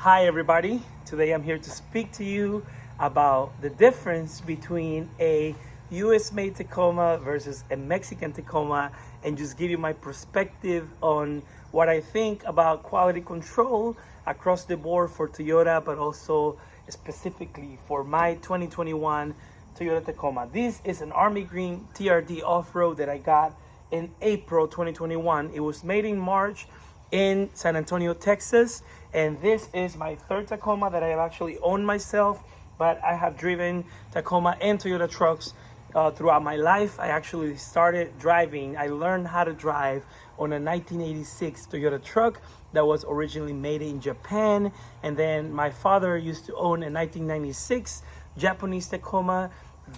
Hi everybody, today I'm here to speak to you about the difference between a US made Tacoma versus a Mexican Tacoma and just give you my perspective on what I think about quality control across the board for Toyota, but also specifically for my 2021 Toyota Tacoma. This is an Army Green TRD off-road that I got in April 2021. It was made in March in San Antonio, Texas, and this is my third Tacoma that I have actually owned myself, but I have driven Tacoma and Toyota trucks throughout my life. I actually started driving, I learned how to drive on a 1986 Toyota truck that was originally made in Japan, and then my father used to own a 1996 Japanese Tacoma.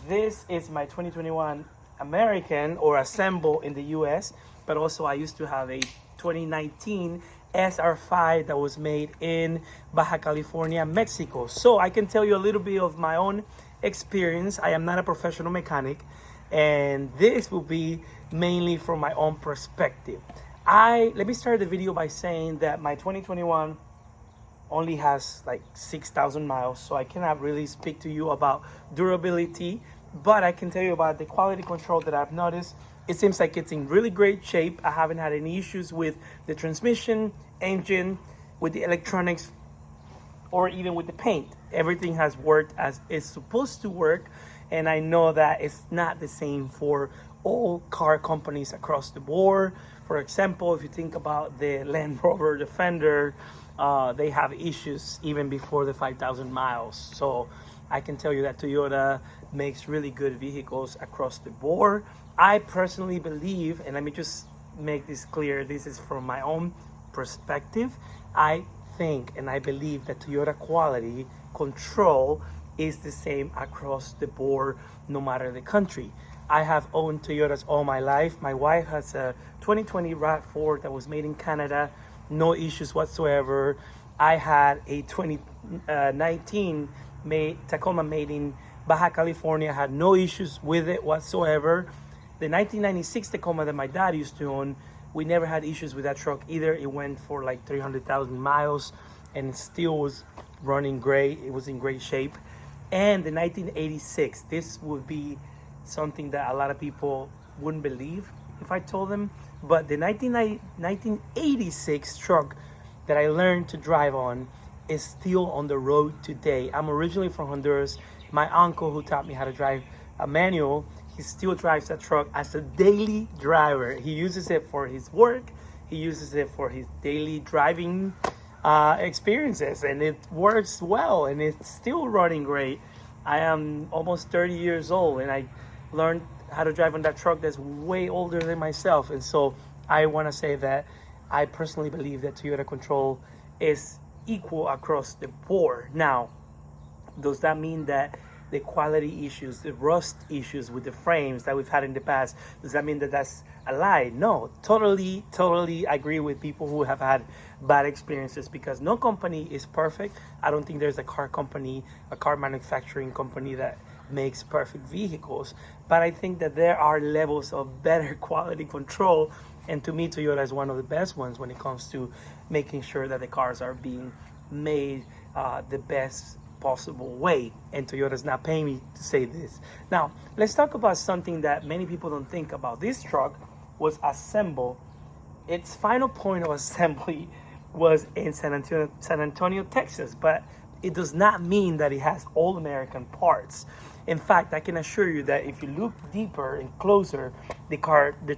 This is my 2021 American or assemble in the US, but also I used to have a 2019 SR5 that was made in Baja California, Mexico. So I can tell you a little bit of my own experience. I am not a professional mechanic, and this will be mainly from my own perspective. Let me start the video by saying that my 2021 only has like 6,000 miles, so I cannot really speak to you about durability, but I can tell you about the quality control that I've noticed. It seems like it's in really great shape. I haven't had any issues with the transmission, engine, with the electronics, or even with the paint. Everything has worked as it's supposed to work, and I know that it's not the same for all car companies across the board. For example, if you think about the Land Rover Defender, they have issues even before the 5,000 miles. So I can tell you that Toyota makes really good vehicles across the board. I personally believe, and let me just make this clear, this is from my own perspective, I think and I believe that Toyota quality control is the same across the board, no matter the country. I have owned Toyotas all my life. My wife has a 2020 RAV4 that was made in Canada, no issues whatsoever. I had a 2019 Tacoma made in Baja California, had no issues with it whatsoever. The 1996 Tacoma that my dad used to own, we never had issues with that truck either. It went for like 300,000 miles and it still was running great. It was in great shape. And the 1986, this would be something that a lot of people wouldn't believe if I told them, but the 1986 truck that I learned to drive on is still on the road today. I'm originally from Honduras. My uncle, who taught me how to drive a manual, he still drives that truck as a daily driver. He uses it for his work. He uses it for his daily driving experiences, and it works well, and it's still running great. I am almost 30 years old, and I learned how to drive on that truck that's way older than myself. And so I want to say that I personally believe that Toyota control is equal across the board. Now, does that mean that the quality issues, the rust issues with the frames that we've had in the past, does that mean that that's a lie? No, totally agree with people who have had bad experiences, because no company is perfect. I don't think there's a car company, a car manufacturing company that makes perfect vehicles, but I think that there are levels of better quality control, and to me Toyota is one of the best ones when it comes to making sure that the cars are being made the best possible way, and Toyota's not paying me to say this. Now let's talk about something that many people don't think about. This truck was assembled, its final point of assembly was in San Antonio, Texas, but it does not mean that it has all American parts. In fact, I can assure you that if you look deeper and closer, the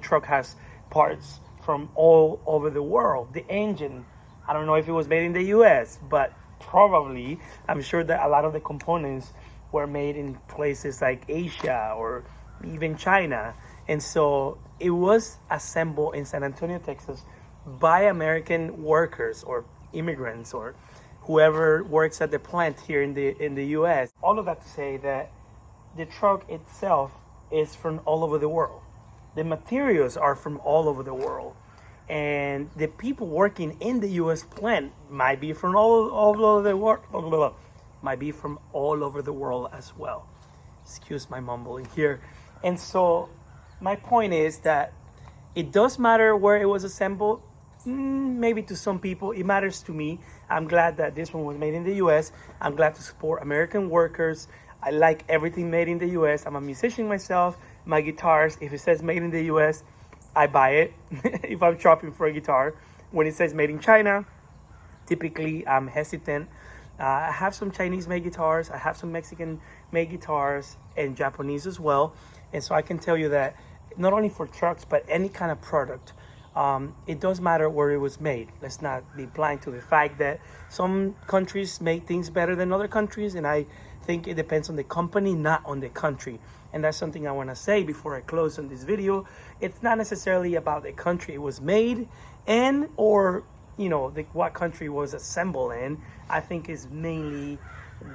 truck has parts from all over the world. The engine, I don't know if it was made in the US, but probably, I'm sure that a lot of the components were made in places like Asia or even China. And so it was assembled in San Antonio, Texas by American workers or immigrants or whoever works at the plant here in the US. All of that to say that the truck itself is from all over the world. The materials are from all over the world. And the people working in the US plant might be from all over the world, might be from all over the world as well. Excuse my mumbling here. And so my point is that it does matter where it was assembled. Maybe to some people, it matters to me. I'm glad that this one was made in the US. I'm glad to support American workers. I like everything made in the US. I'm a musician myself. My guitars, if it says made in the US, I buy it if I'm shopping for a guitar. When it says made in China, typically I'm hesitant. I have some Chinese made guitars, I have some Mexican made guitars, and Japanese as well. And so I can tell you that not only for trucks, but any kind of product, it does matter where it was made. Let's not be blind to the fact that some countries make things better than other countries, and I think it depends on the company, not on the country. And that's something I want to say before I close on this video. It's not necessarily about the country it was made in, or what country it was assembled in. I think it's mainly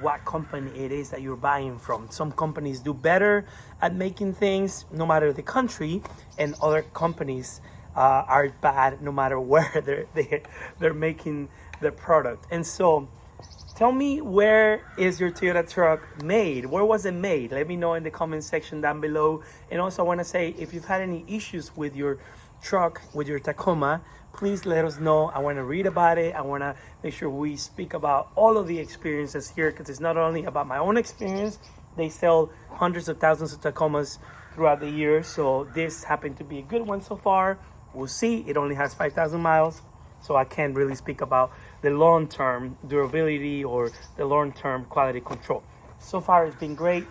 what company it is that you're buying from. Some companies do better at making things no matter the country, and other companies are bad no matter where they're making the product. And so tell me, where is your Toyota truck made? Where was it made? Let me know in the comment section down below. And also I want to say, if you've had any issues with your truck, with your Tacoma, please let us know. I want to read about it. I want to make sure we speak about all of the experiences here, because it's not only about my own experience. They sell hundreds of thousands of Tacomas throughout the year, so this happened to be a good one so far. We'll see. It only has 5,000 miles, so I can't really speak about the long-term durability or the long-term quality control. So far, it's been great.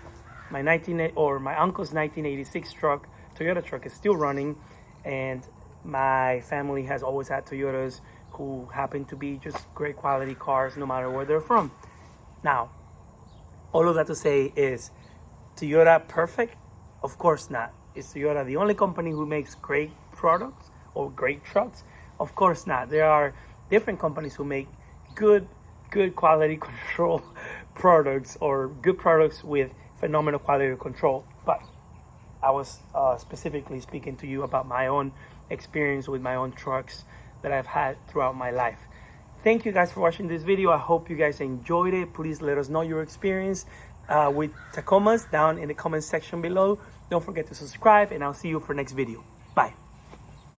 My uncle's 1986 truck, Toyota truck, is still running, and my family has always had Toyotas, who happen to be just great quality cars no matter where they're from. Now, all of that to say, is Toyota perfect? Of course not. Is Toyota the only company who makes great products or great trucks? Of course not. There are different companies who make good quality control products, or good products with phenomenal quality control. But I was specifically speaking to you about my own experience with my own trucks that I've had throughout my life. Thank you guys for watching this video. I hope you guys enjoyed it. Please let us know your experience with Tacomas down in the comment section below. Don't forget to subscribe, and I'll see you for next video. Bye.